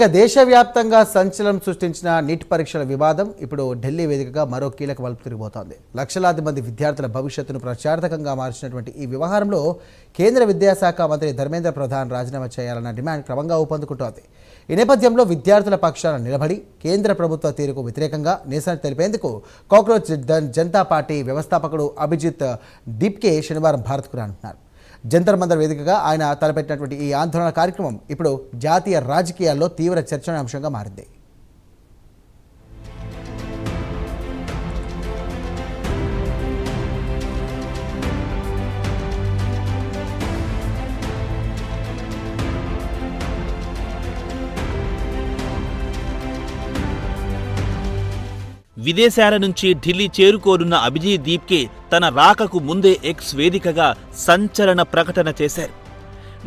ఇక దేశవ్యాప్తంగా సంచలనం సృష్టించిన నీట్ పరీక్షల వివాదం ఇప్పుడు ఢిల్లీ వేదికగా మరో కీలక మలుపు తిరిగిపోతోంది. లక్షలాది మంది విద్యార్థుల భవిష్యత్తును ప్రచార్థకంగా మార్చినటువంటి ఈ వ్యవహారంలో కేంద్ర విద్యాశాఖ మంత్రి ధర్మేంద్ర ప్రధాన్ రాజీనామా చేయాలన్న డిమాండ్ క్రమంగా ఊపందుకుంటోంది. ఈ నేపథ్యంలో విద్యార్థుల పక్షాన నిలబడి కేంద్ర ప్రభుత్వ తీరుకు వ్యతిరేకంగా నిరసన తెలిపేందుకు కాక్రోచ్ జనతా పార్టీ వ్యవస్థాపకుడు అభిజిత్ దీప్కే శనివారం భారత్కు రానున్నారు. జంతర్ మంతర్ వేదికగా ఆయన తలపెట్టినటువంటి ఈ ఆందోళన కార్యక్రమం ఇప్పుడు జాతీయ రాజకీయాల్లో తీవ్ర చర్చనీయాంశంగా మారింది. విదేశాల నుంచి ఢిల్లీ చేరుకోనున్న అభిజిత్ దీప్కే తన రాకకు ముందే ఎక్స్ వేదికగా సంచలన ప్రకటన చేశారు.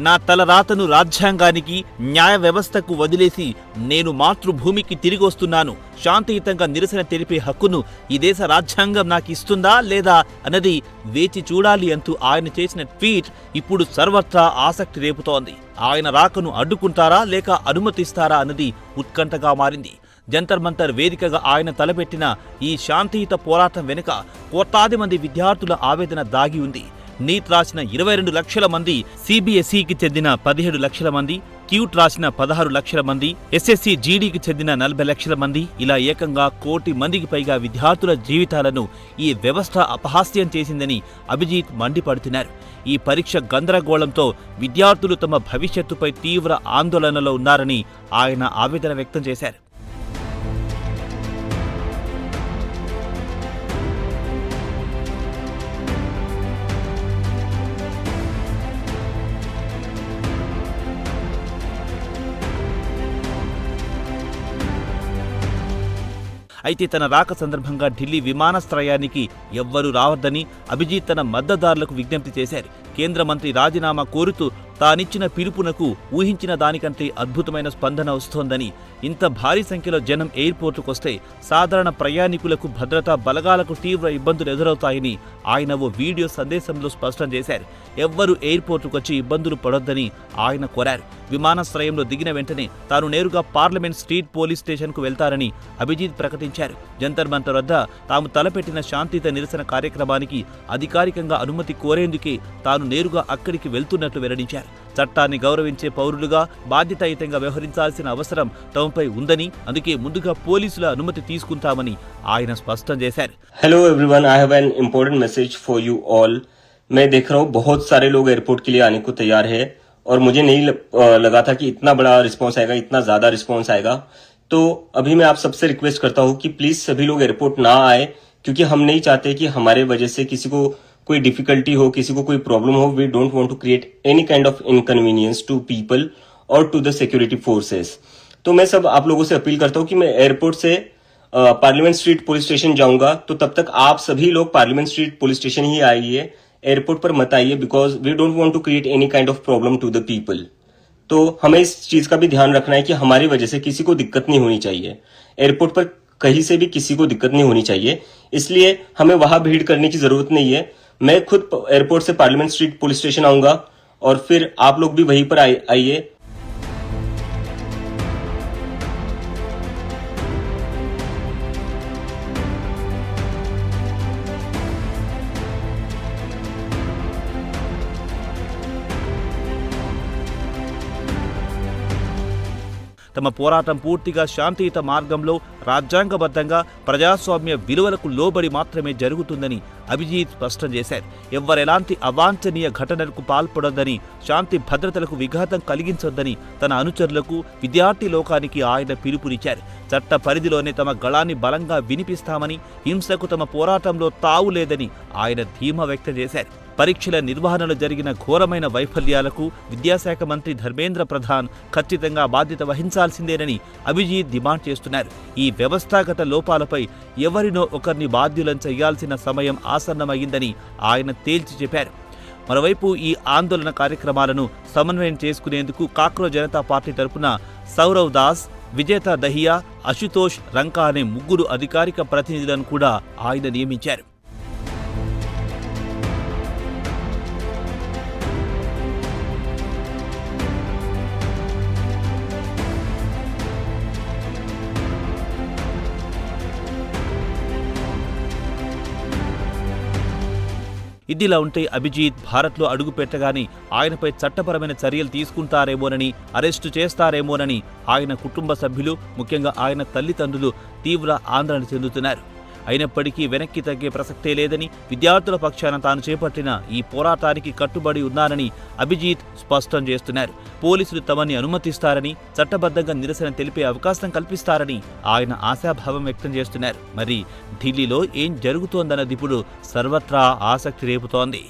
నా తలరాతను రాజ్యాంగానికి, న్యాయ వ్యవస్థకు వదిలేసి నేను మాతృభూమికి తిరిగొస్తున్నాను. శాంతియుతంగా నిరసన తెలిపే హక్కును ఈ దేశ రాజ్యాంగం నాకు ఇస్తుందా లేదా అన్నది వేచి చూడాలి అంటూ ఆయన చేసిన ట్వీట్ ఇప్పుడు సర్వత్రా ఆసక్తి రేపుతోంది. ఆయన రాకను అడ్డుకుంటారా లేక అనుమతిస్తారా అన్నది ఉత్కంఠగా మారింది. జంతర్ మంతర్ వేదికగా ఆయన తలపెట్టిన ఈ శాంతియుత పోరాటం వెనుక కోట్లాది మంది విద్యార్థుల ఆవేదన దాగి ఉంది. నీట్ రాసిన 22 లక్షల మంది, సిబిఎస్ఈకి చెందిన 17 లక్షల మంది, క్యూట్ రాసిన 16 లక్షల మంది, ఎస్ఎస్సి జీడీకి చెందిన 40 లక్షల మంది, ఇలా ఏకంగా 1 కోటి మందికి పైగా విద్యార్థుల జీవితాలను ఈ వ్యవస్థ అపహాస్యం చేసిందని అభిజిత్ మండిపడుతున్నారు. ఈ పరీక్ష గందరగోళంతో విద్యార్థులు తమ భవిష్యత్తుపై తీవ్ర ఆందోళనలో ఉన్నారని ఆయన ఆవేదన వ్యక్తం చేశారు. అయితే తన రాక సందర్భంగా ఢిల్లీ విమానాశ్రయానికి ఎవ్వరూ రావద్దని అభిజిత్ తన మద్దతుదారులకు విజ్ఞప్తి చేశారు. కేంద్ర మంత్రి రాజీనామా కోరుతూ తానిచ్చిన పిలుపునకు ఊహించిన దానికంటే అద్భుతమైన స్పందన వస్తోందని, ఇంత భారీ సంఖ్యలో జనం ఎయిర్పోర్టుకొస్తే సాధారణ ప్రయాణికులకు, భద్రతా బలగాలకు తీవ్ర ఇబ్బందులు ఎదురవుతాయని ఆయన ఓ వీడియో సందేశంలో స్పష్టం చేశారు. ఎవ్వరూ ఎయిర్పోర్టుకొచ్చి ఇబ్బందులు పడొద్దని ఆయన కోరారు. విమానాశ్రయంలో దిగిన వెంటనే తాను నేరుగా పార్లమెంట్ స్ట్రీట్ పోలీస్ స్టేషన్కు వెళ్తారని అభిజిత్ ప్రకటించారు. జంతర్ మంతర్ వద్ద తాము తలపెట్టిన శాంతియుత నిరసన కార్యక్రమానికి అధికారికంగా అనుమతి కోరేందుకే తాను నేరుగా అక్కడికి వెళ్తున్నట్లు వెల్లడించారు. చట్టాన్ని గౌరవించే పౌరులుగా బాధ్యతాయుతంగా వ్యవహరించాల్సిన అవసరం తమపై ఉందని, అందుకే ముందుగా పోలీసుల అనుమతి తీసుకుంటామని ఆయన స్పష్టం చేశారు. Hello everyone, I have an important message for you all. मैं देख रहा हूँ बहुत सारे लोग एयरपोर्ट के लिए आने को तैयार है और मुझे नहीं लगा था कि इतना बड़ा रिस्पांस आएगा, इतना ज्यादा रिस्पांस आएगा. तो अभी मैं आप सबसे रिक्वेस्ट करता हूँ कि प्लीज सभी लोग एयरपोर्ट ना आए, क्योंकि हम नहीं चाहते कि हमारे वजह से किसी को कोई डिफिकल्टी हो, किसी को कोई प्रॉब्लम हो. We don't want to create any kind of inconvenience to people और टू द सिक्योरिटी फोर्सेस. तो मैं सब आप लोगों से अपील करता हूँ कि मैं एयरपोर्ट से पार्लियामेंट स्ट्रीट पुलिस स्टेशन जाऊंगा, तो तब तक आप सभी लोग पार्लियामेंट स्ट्रीट पुलिस स्टेशन ही आइए, एयरपोर्ट पर मत आइए, because we don't want to create any kind of problem to the people. तो हमें इस चीज का भी ध्यान रखना है कि हमारी वजह से किसी को दिक्कत नहीं होनी चाहिए. एयरपोर्ट पर कहीं से भी किसी को दिक्कत नहीं होनी चाहिए, इसलिए हमें वहां भीड़ करने की जरूरत नहीं है. मैं खुद एयरपोर्ट से पार्लियामेंट स्ट्रीट पुलिस स्टेशन आऊंगा और फिर आप लोग भी वहीं पर आइए. తమ పోరాటం పూర్తిగా శాంతియుత మార్గంలో, రాజ్యాంగబద్ధంగా, ప్రజాస్వామ్య విలువలకు లోబడి మాత్రమే జరుగుతుందని అభిజిత్ స్పష్టం చేశారు. ఎవ్వరెలాంటి అవాంఛనీయ ఘటనలకు పాల్పడొద్దని, శాంతి భద్రతలకు విఘాతం కలిగించొద్దని తన అనుచరులకు, విద్యార్థి లోకానికి ఆయన పిలుపునిచ్చారు. చట్ట పరిధిలోనే తమ గళాన్ని బలంగా వినిపిస్తామని, హింసకు తమ పోరాటంలో తావు లేదని ఆయన ధీమా వ్యక్తం చేశారు. పరీక్షల నిర్వహణలో జరిగిన ఘోరమైన వైఫల్యాలకు విద్యాశాఖ మంత్రి ధర్మేంద్ర ప్రధాన్ ఖచ్చితంగా బాధ్యత వహించాల్సిందేనని అభిజిత్ డిమాండ్ చేస్తున్నారు. ఈ వ్యవస్థాగత లోపాలపై ఎవరినో ఒకరిని బాధ్యులను చేయాల్సిన సమయం ఆసన్నమైందని ఆయన తేల్చి చెప్పారు. మరోవైపు ఈ ఆందోళన కార్యక్రమాలను సమన్వయం చేసుకునేందుకు కాక్రోచ్ జనతా పార్టీ తరపున సౌరవ్ దాస్, విజేత దహియా, అశుతోష్ రంకా అనే 3 అధికారిక ప్రతినిధులను కూడా ఆయన నియమించారు. ఇదిలా ఉంటే అభిజిత్ భారత్లో అడుగు పెట్టగానే ఆయనపై చట్టపరమైన చర్యలు తీసుకుంటారేమోనని, అరెస్టు చేస్తారేమోనని ఆయన కుటుంబ సభ్యులు, ముఖ్యంగా ఆయన తల్లిదండ్రులు తీవ్ర ఆందోళన చెందుతున్నారు. అయినప్పటికీ వెనక్కి తగ్గే ప్రసక్తే లేదని, విద్యార్థుల పక్షాన తాను చేపట్టిన ఈ పోరాటానికి కట్టుబడి ఉన్నానని అభిజిత్ స్పష్టం చేస్తున్నారు. పోలీసులు తమని అనుమతిస్తారని, చట్టబద్ధంగా నిరసన తెలిపే అవకాశం కల్పిస్తారని ఆయన ఆశాభావం వ్యక్తం చేస్తున్నారు. మరి ఢిల్లీలో ఏం జరుగుతోందన్నది ఇప్పుడు సర్వత్రా ఆసక్తి రేపుతోంది.